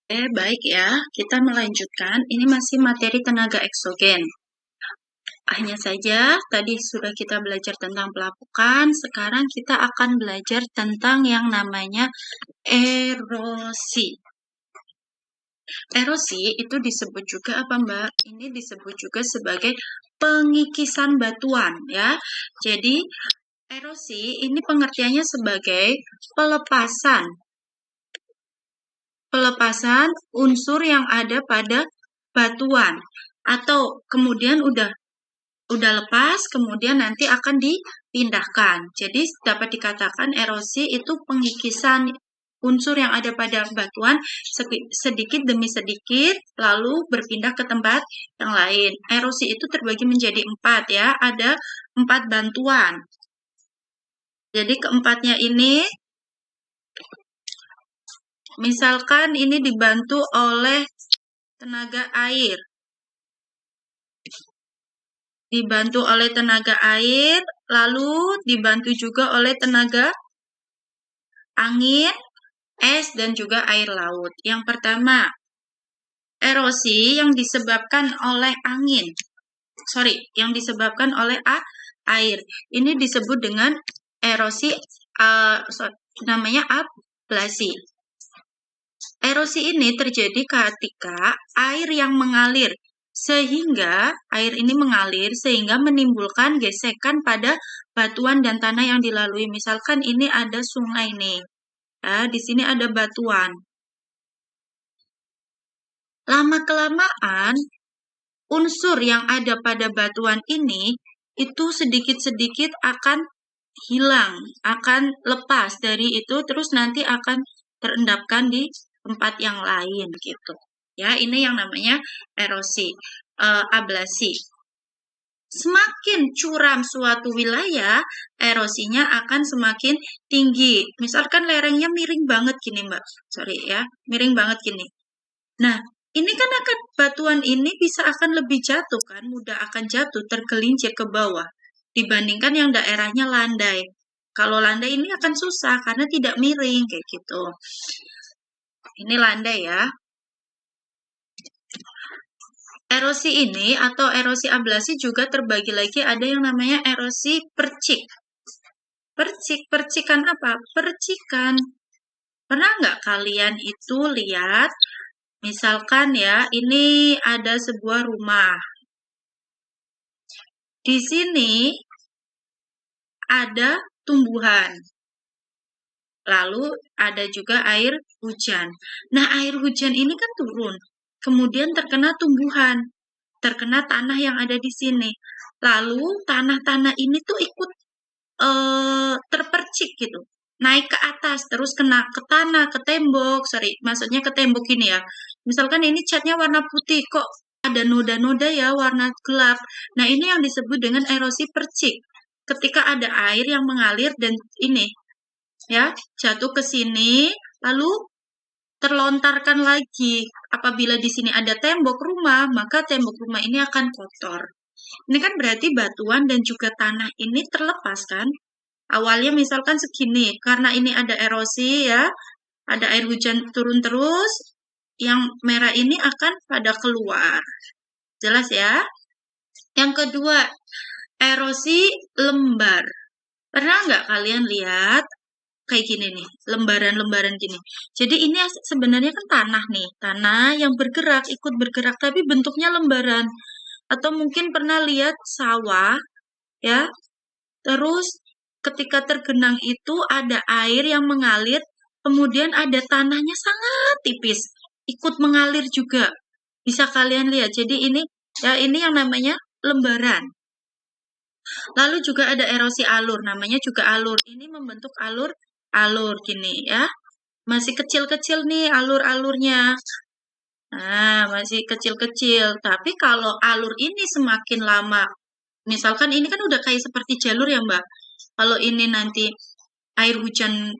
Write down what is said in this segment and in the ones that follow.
Baik ya. Kita melanjutkan. Ini masih materi tenaga eksogen. Hanya saja, tadi sudah kita belajar tentang pelapukan, sekarang kita akan belajar tentang yang namanya erosi. Erosi itu disebut juga apa, Mbak? Ini disebut juga sebagai pengikisan batuan ya. Jadi, erosi ini pengertiannya sebagai pelepasan unsur yang ada pada batuan, atau kemudian udah lepas, kemudian nanti akan dipindahkan. Jadi dapat dikatakan erosi itu pengikisan unsur yang ada pada batuan sedikit demi sedikit, lalu berpindah ke tempat yang lain. Erosi itu terbagi menjadi 4 ya, ada 4 bantuan. Jadi keempatnya ini, misalkan ini dibantu oleh tenaga air. Dibantu oleh tenaga air, lalu dibantu juga oleh tenaga angin, es, dan juga air laut. Yang pertama, erosi yang disebabkan oleh angin. Yang disebabkan oleh air. Ini disebut dengan erosi, namanya ablasi. Erosi ini terjadi ketika air yang mengalir sehingga menimbulkan gesekan pada batuan dan tanah yang dilalui. Misalkan ini ada sungai nih. Ya, di sini ada batuan. Lama-kelamaan unsur yang ada pada batuan ini itu sedikit-sedikit akan hilang, akan lepas dari itu, terus nanti akan terendapkan di tempat yang lain gitu. Ya, ini yang namanya erosi, ablasi. Semakin curam suatu wilayah, erosinya akan semakin tinggi. Misalkan lerengnya miring banget gini, Mbak. Miring banget gini. Nah, ini kan batuan ini bisa akan lebih jatuh kan, mudah akan jatuh, tergelincir ke bawah dibandingkan yang daerahnya landai. Kalau landai ini akan susah karena tidak miring kayak gitu. Ini landai ya. Erosi ini atau erosi ablasi juga terbagi lagi, ada yang namanya erosi percik. Percikan apa? Percikan. Pernah nggak kalian itu lihat, misalkan ya, ini ada sebuah rumah. Di sini ada tumbuhan. Lalu ada juga air hujan. Nah, air hujan ini kan turun. Kemudian terkena tumbuhan. Terkena tanah yang ada di sini. Lalu tanah-tanah ini tuh ikut terpercik gitu. Naik ke atas, terus kena ke tanah, ke tembok. Maksudnya ke tembok ini ya. Misalkan ini catnya warna putih, kok ada noda-noda ya, warna gelap. Nah, ini yang disebut dengan erosi percik. Ketika ada air yang mengalir dan ini ya jatuh ke sini, lalu terlontarkan lagi. Apabila di sini ada tembok rumah, maka tembok rumah ini akan kotor. Ini kan berarti batuan dan juga tanah ini terlepas kan? Awalnya misalkan segini, karena ini ada erosi ya, ada air hujan turun terus, yang merah ini akan pada keluar. Jelas ya? Yang kedua, erosi lembar. Pernah nggak kalian lihat kayak gini nih, lembaran-lembaran gini. Jadi ini sebenarnya kan tanah nih, tanah yang bergerak, ikut bergerak, tapi bentuknya lembaran. Atau mungkin pernah lihat sawah, ya, terus ketika tergenang itu ada air yang mengalir, kemudian ada tanahnya sangat tipis, ikut mengalir juga. Bisa kalian lihat, jadi ini yang namanya lembaran. Lalu juga ada erosi alur, namanya juga alur. Ini membentuk alur gini ya. Masih kecil-kecil nih alur-alurnya. Nah, masih kecil-kecil. Tapi kalau alur ini semakin lama, misalkan ini kan udah kayak seperti jalur ya, Mbak. Kalau ini nanti air hujan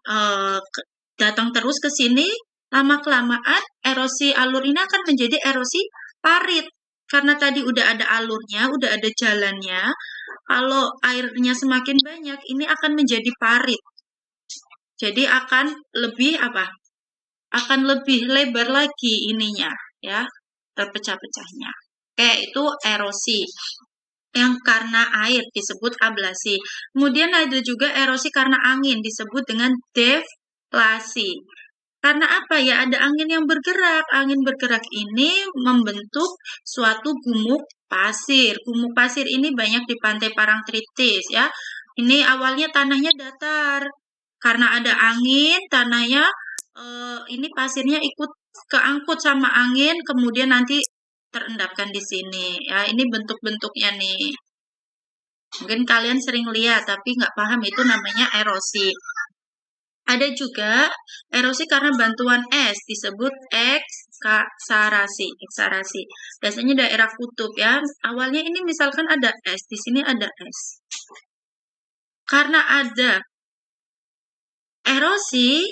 datang terus ke sini, lama-kelamaan erosi alur ini akan menjadi erosi parit. Karena tadi udah ada alurnya, udah ada jalannya. Kalau airnya semakin banyak, ini akan menjadi parit. Jadi akan lebih akan lebih lebar lagi ininya, ya, terpecah-pecahnya. Oke, itu erosi. Yang karena air disebut ablasi. Kemudian ada juga erosi karena angin disebut dengan deflasi. Karena apa ya? Ada angin yang bergerak. Angin bergerak ini membentuk suatu gumuk pasir. Gumuk pasir ini banyak di pantai Parangtritis ya. Ini awalnya tanahnya datar. Karena ada angin, tanahnya ini pasirnya ikut keangkut sama angin, kemudian nanti terendapkan di sini. Ya, ini bentuk-bentuknya nih. Mungkin kalian sering lihat, tapi nggak paham itu namanya erosi. Ada juga erosi karena bantuan es, disebut eksarasi. Eksarasi. Biasanya daerah kutub ya. Awalnya ini misalkan ada es, di sini ada es. Karena ada erosi,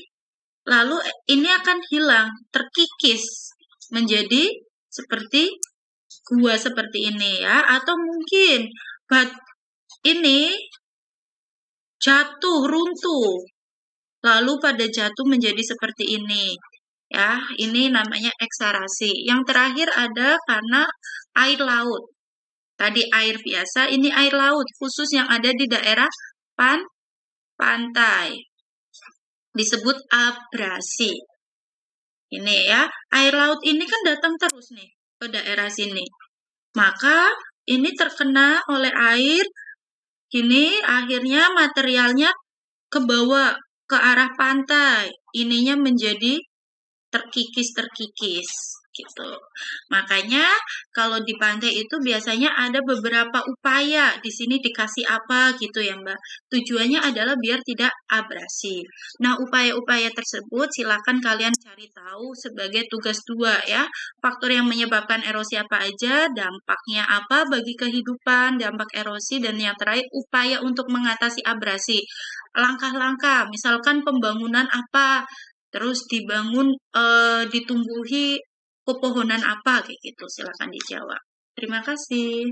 lalu ini akan hilang, terkikis menjadi seperti gua seperti ini ya. Atau mungkin ini jatuh, runtuh. Lalu pada jatuh menjadi seperti ini. Ya, ini namanya eksarasi. Yang terakhir ada karena air laut. Tadi air biasa, ini air laut khusus yang ada di daerah pantai. Disebut abrasi. Ini ya, air laut ini kan datang terus nih ke daerah sini. Maka ini terkena oleh air, ini akhirnya materialnya ke bawah, ke arah pantai. Ininya menjadi terkikis gitu. Makanya kalau di pantai itu biasanya ada beberapa upaya. Di sini dikasih apa gitu ya, Mbak. Tujuannya adalah biar tidak abrasi. Nah, upaya-upaya tersebut silakan kalian cari tahu sebagai tugas 2 ya. Faktor yang menyebabkan erosi apa aja, dampaknya apa bagi kehidupan, dampak erosi, dan yang terakhir upaya untuk mengatasi abrasi. Langkah-langkah, misalkan pembangunan apa, terus dibangun, ditumbuhi pepohonan apa, kayak gitu. Silakan dijawab. Terima kasih.